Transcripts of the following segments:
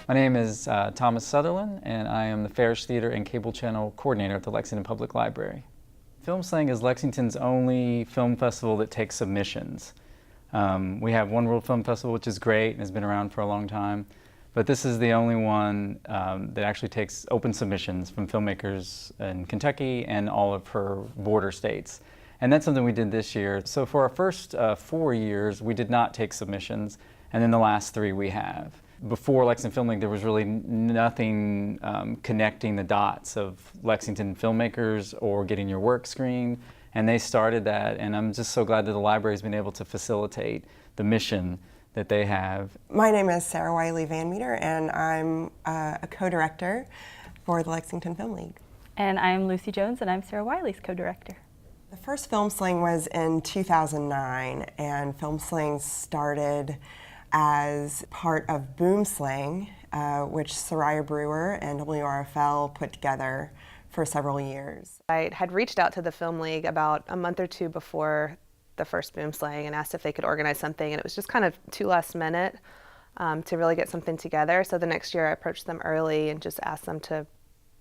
My name is Thomas Sutherland, and I am the Farish Theater and Cable Channel Coordinator at the Lexington Public Library. Filmslang is Lexington's only film festival that takes submissions. We have One World Film Festival, which is great and has been around for a long time, but this is the only one that actually takes open submissions from filmmakers in Kentucky and all of her border states. And that's something we did this year. So for our first 4 years, we did not take submissions, and then the last 3 we have. Before Lexington Film League, there was really nothing connecting the dots of Lexington filmmakers or getting your work screened, and they started that, and I'm just so glad that the library's been able to facilitate the mission that they have. My name is Sarah Wiley Van Meter, and I'm a co-director for the Lexington Film League. And I'm Lucy Jones, and I'm Sarah Wiley's co-director. The first Filmslang was in 2009, and Filmslang started as part of Boomslang, which Soraya Brewer and WRFL put together for several years. I had reached out to the Film League about a month or two before the first Boomslang and asked if they could organize something, and it was just kind of too last minute to really get something together. So the next year I approached them early and just asked them to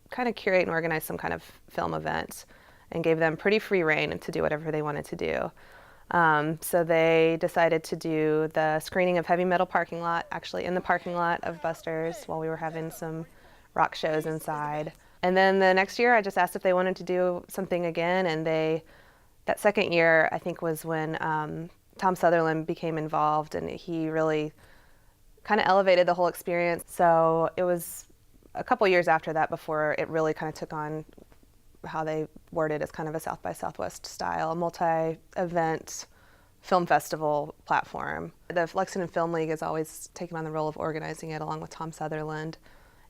kind of curate and organize some kind of film event, and gave them pretty free rein to do whatever they wanted to do. So they decided to do the screening of Heavy Metal Parking Lot, actually in the parking lot of Buster's while we were having some rock shows inside. And then the next year I just asked if they wanted to do something again, and that second year I think was when Tom Sutherland became involved, and he really kind of elevated the whole experience. So it was a couple years after that before it really kind of took on how they worded as kind of a South by Southwest style, multi-event film festival platform. The Lexington Film League has always taken on the role of organizing it along with Tom Sutherland,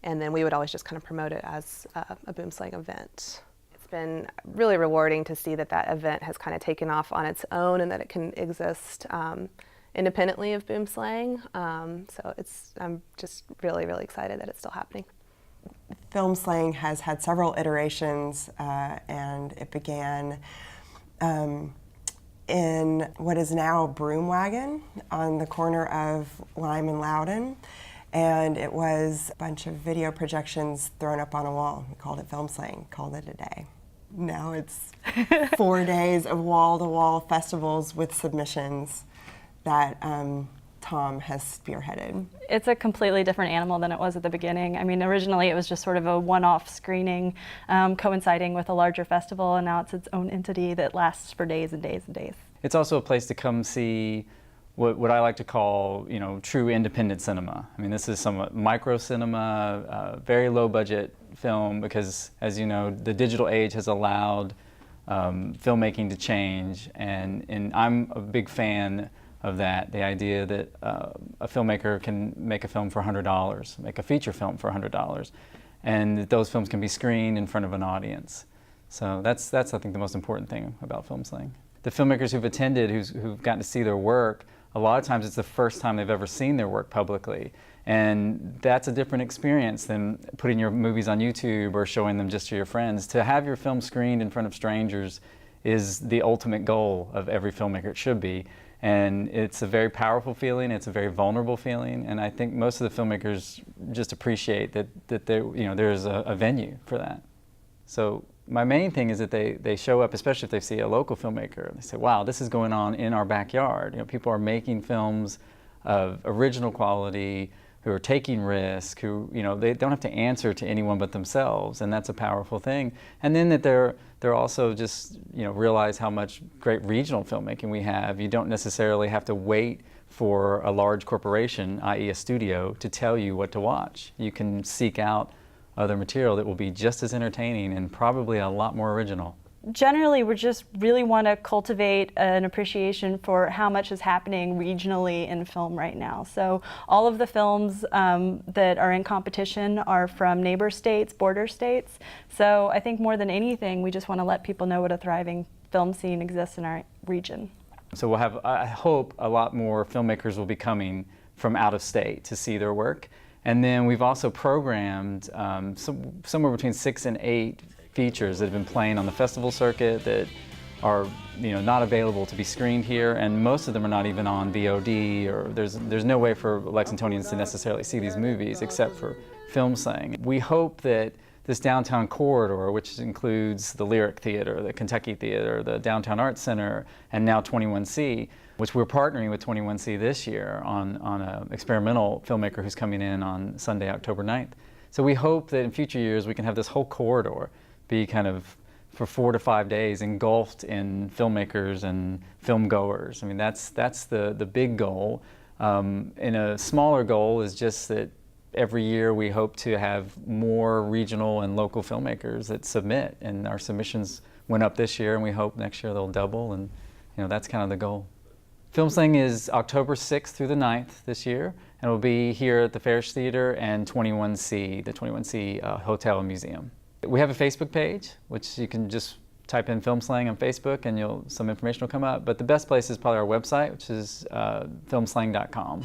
and then we would always just kind of promote it as a Boomslang event. It's been really rewarding to see that that event has kind of taken off on its own and that it can exist independently of Boomslang. So I'm just really, really excited that it's still happening. Filmslang has had several iterations, and it began in what is now Broomwagon on the corner of Lime and Loudon, and it was a bunch of video projections thrown up on a wall. We called it Filmslang, called it a day. Now it's 4 days of wall-to-wall festivals with submissions that Tom has spearheaded. It's a completely different animal than it was at the beginning. I mean, originally it was just sort of a one-off screening coinciding with a larger festival, and now it's its own entity that lasts for days and days and days. It's also a place to come see what I like to call, true independent cinema. I mean, this is somewhat micro cinema, very low budget film, because as you know, the digital age has allowed filmmaking to change, and I'm a big fan of that, the idea that a filmmaker can make a film for $100, make a feature film for $100, and that those films can be screened in front of an audience. So that's I think the most important thing about Filmslang. The filmmakers who've attended, who've gotten to see their work, a lot of times it's the first time they've ever seen their work publicly, and that's a different experience than putting your movies on YouTube or showing them just to your friends. To have your film screened in front of strangers is the ultimate goal of every filmmaker. It should be. And it's a very powerful feeling, it's a very vulnerable feeling, and I think most of the filmmakers just appreciate that there's a venue for that. So my main thing is that they show up, especially if they see a local filmmaker, and they say, wow, this is going on in our backyard. People are making films of original quality, who are taking risk, who they don't have to answer to anyone but themselves, and that's a powerful thing. And then that they're also just realize how much great regional filmmaking we have. You don't necessarily have to wait for a large corporation, i.e. a studio, to tell you what to watch. You can seek out other material that will be just as entertaining and probably a lot more original. Generally, we just really want to cultivate an appreciation for how much is happening regionally in film right now. So all of the films that are in competition are from neighbor states, border states. So I think more than anything, we just want to let people know what a thriving film scene exists in our region. So we'll have, I hope, a lot more filmmakers will be coming from out of state to see their work. And then we've also programmed somewhere between 6 and 8 features that have been playing on the festival circuit that are not available to be screened here, and most of them are not even on VOD, or there's no way for Lexingtonians to necessarily see these movies except for Filmslang. We hope that this downtown corridor, which includes the Lyric Theater, the Kentucky Theater, the Downtown Arts Center, and now 21C, which we're partnering with 21C this year on an experimental filmmaker who's coming in on Sunday, October 9th. So we hope that in future years we can have this whole corridor be kind of for 4 to 5 days engulfed in filmmakers and film goers. I mean, that's the big goal. And a smaller goal is just that every year we hope to have more regional and local filmmakers that submit, and our submissions went up this year, and we hope next year they'll double, and that's kind of the goal. Filmslang is October 6th through the 9th this year, and it'll be here at the Farish Theater and 21C, the 21C Hotel and Museum. We have a Facebook page, which you can just type in Filmslang on Facebook and some information will come up. But the best place is probably our website, which is filmslang.com.